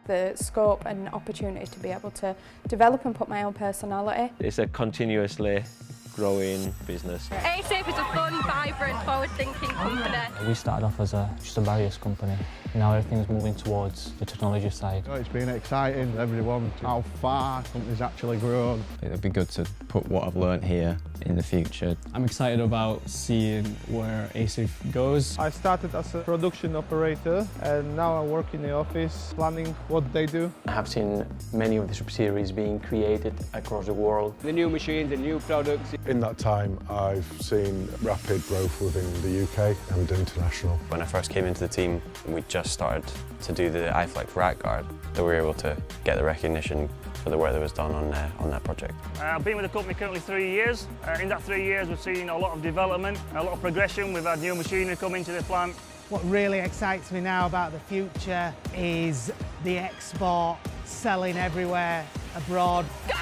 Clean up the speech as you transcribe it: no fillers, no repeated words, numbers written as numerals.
the scope and opportunity to be able to develop and put my own personality. It's a continuously growing business. A-Safe is a fun, vibrant, forward-thinking company. We started off as just a barriers company. Now everything's moving towards the technology side. It's been exciting, everyone, how far the company's actually grown. It'd be good to put what I've learnt here in the future. I'm excited about seeing where A-Safe goes. I started as a production operator and now I work in the office planning what they do. I have seen many of the subsidiaries being created across the world. The new machines, the new products. In that time, I've seen rapid growth within the UK and international. When I first came into the team, we just started to do the iFlex rack guard, so we were able to get the recognition for the work that was done on that project. I've been with the company currently 3 years. In that 3 years we've seen a lot of development, a lot of progression. We've had new machinery come into the plant. What really excites me now about the future is the export, selling everywhere abroad. Go